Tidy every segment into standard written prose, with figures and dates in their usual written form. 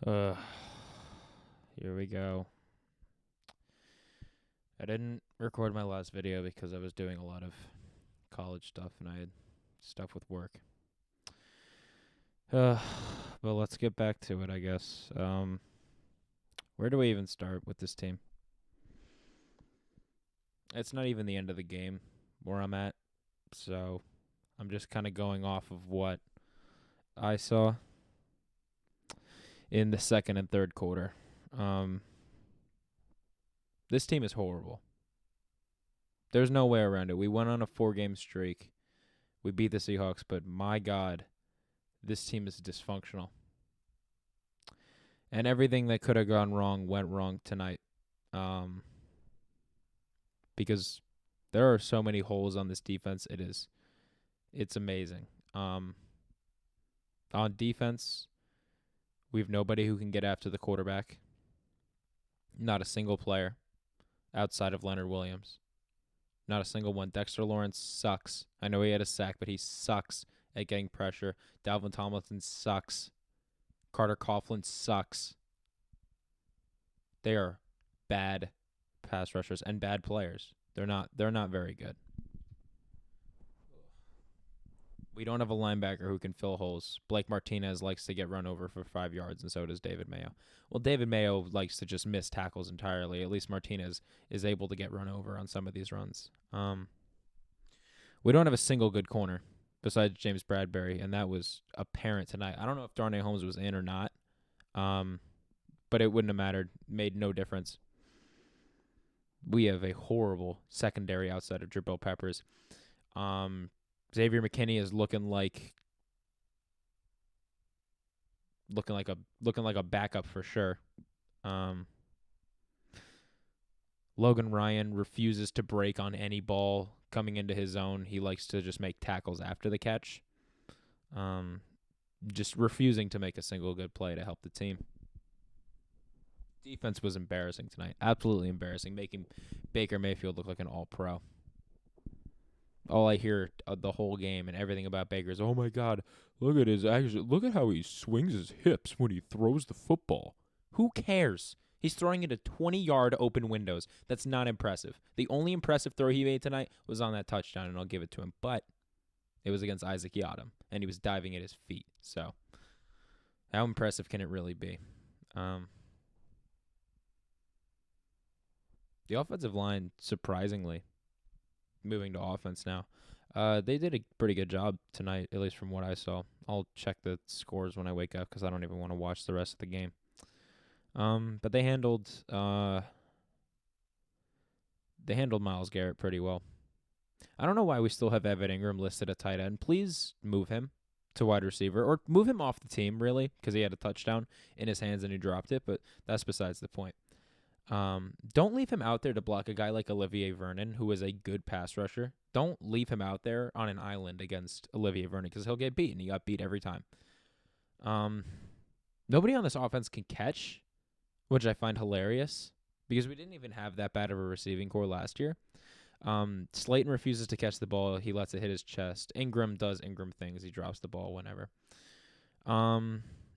Uh, Here we go. I didn't record my last video because I was doing a lot of college stuff and I had stuff with work. Uh, but let's get back to it, I guess. Where do we even start with this team? It's not even the end of the game where I'm at, so I'm just kind of going off of what I saw in the second and third quarter. Um, this team is horrible. There's no way around it. We went on a 4-game streak. We beat the Seahawks, but my God, this team is dysfunctional. And everything that could have gone wrong went wrong tonight. Because there are so many holes on this defense. It's amazing. On defense, we have nobody who can get after the quarterback. Not a single player outside of Leonard Williams. Not a single one. Dexter Lawrence sucks. I know he had a sack, but he sucks at getting pressure. Dalvin Tomlinson sucks. Carter Coughlin sucks. They are bad pass rushers and bad players. They're not very good. We don't have a linebacker who can fill holes. Blake Martinez likes to get run over for 5 yards, and so does David Mayo. Well, David Mayo likes to just miss tackles entirely. At least Martinez is able to get run over on some of these runs. We don't have a single good corner besides James Bradbury, and that was apparent tonight. I don't know if Darnay Holmes was in or not, but it wouldn't have mattered. Made no difference. We have a horrible secondary outside of Jabril Peppers. Xavier McKinney is looking like a backup for sure. Logan Ryan refuses to break on any ball coming into his zone. He likes to just make tackles after the catch. Just refusing to make a single good play to help the team. Defense was embarrassing tonight. Absolutely embarrassing, making Baker Mayfield look like an all-pro. All I hear the whole game and everything about Baker is, oh my God, look at how he swings his hips when he throws the football. Who cares? He's throwing into 20-yard open windows. That's not impressive. The only impressive throw he made tonight was on that touchdown, and I'll give it to him. But it was against Isaac Yiadom, and he was diving at his feet. So how impressive can it really be? The offensive line, surprisingly, moving to offense now. They did a pretty good job tonight, at least from what I saw. I'll check the scores when I wake up because I don't even want to watch the rest of the game. But they handled Myles Garrett pretty well. I don't know why we still have Evan Ingram listed at tight end. Please move him to wide receiver or move him off the team, really, because he had a touchdown in his hands and he dropped it, but that's besides the point. Don't leave him out there to block a guy like Olivier Vernon, who is a good pass rusher. Don't leave him out there on an island against Olivier Vernon because he'll get beat, and he got beat every time. Nobody on this offense can catch, which I find hilarious because we didn't even have that bad of a receiving core last year. Slayton refuses to catch the ball. He lets it hit his chest. Ingram does Ingram things. He drops the ball whenever.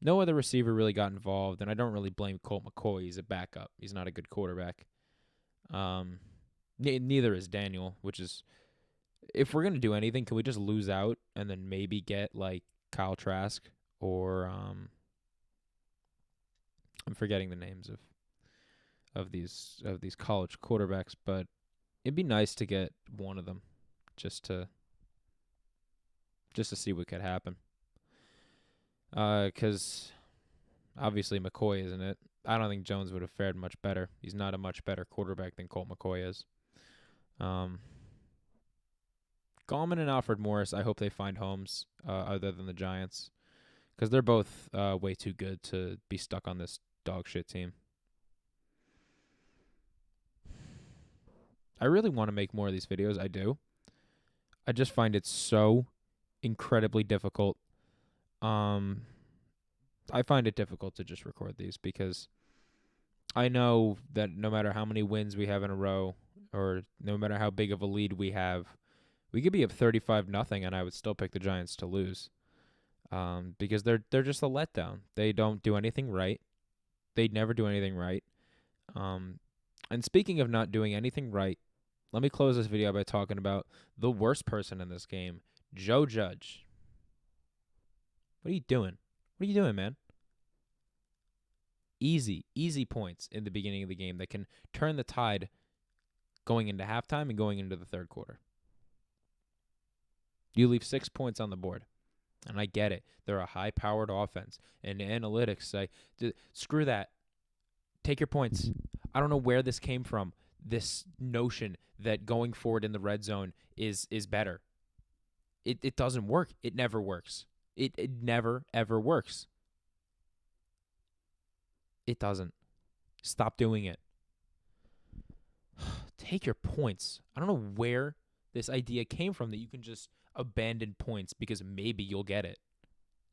No other receiver really got involved, and I don't really blame Colt McCoy. He's a backup. He's not a good quarterback. Neither is Daniel, which is, if we're going to do anything, can we just lose out and then maybe get, like, Kyle Trask or I'm forgetting the names of these college quarterbacks, but it'd be nice to get one of them just to see what could happen. Because obviously McCoy isn't it. I don't think Jones would have fared much better. He's not a much better quarterback than Colt McCoy is. Gallman and Alfred Morris, I hope they find homes other than the Giants, because they're both way too good to be stuck on this dog shit team. I really want to make more of these videos. I do. I just find it so incredibly difficult. I find it difficult to just record these because I know that no matter how many wins we have in a row or no matter how big of a lead we have, we could be up 35-0 and I would still pick the Giants to lose. Because they're just a letdown. They don't do anything right. They'd never do anything right. And speaking of not doing anything right, let me close this video by talking about the worst person in this game, Joe Judge. What are you doing? What are you doing, man? Easy points in the beginning of the game that can turn the tide going into halftime and going into the third quarter. You leave 6 points on the board. And I get it. They're a high-powered offense. And analytics say, screw that. Take your points. I don't know where this came from, this notion that going forward in the red zone is better. It doesn't work. It never works. It never, ever works. It doesn't. Stop doing it. Take your points. I don't know where this idea came from that you can just abandon points because maybe you'll get it.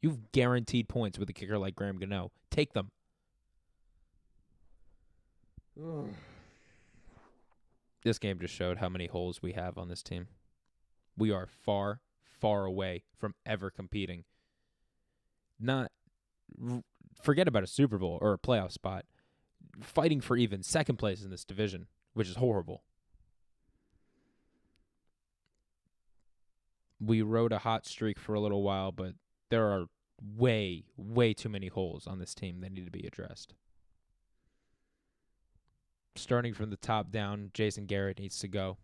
You've guaranteed points with a kicker like Graham Gano. Take them. This game just showed how many holes we have on this team. We are far, far away from ever competing. Forget about a Super Bowl or a playoff spot. Fighting for even second place in this division, which is horrible. We rode a hot streak for a little while, but there are way, way too many holes on this team that need to be addressed. Starting from the top down, Jason Garrett needs to go.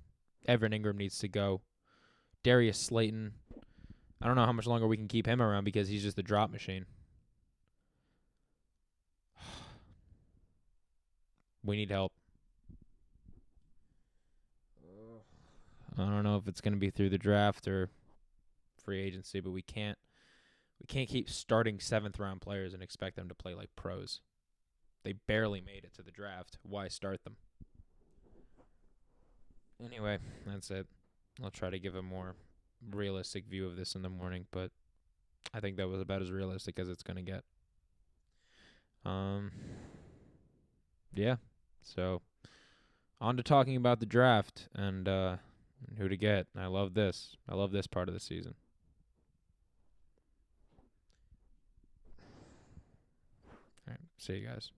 Evan Ingram needs to go. Darius Slayton, I don't know how much longer we can keep him around because he's just a drop machine. We need help. I don't know if it's going to be through the draft or free agency, but we can't keep starting 7th-round players and expect them to play like pros. They barely made it to the draft. Why start them? Anyway, that's it. I'll try to give a more realistic view of this in the morning, but I think that was about as realistic as it's going to get. Yeah. So, on to talking about the draft and who to get. I love this. I love this part of the season. All right. See you guys.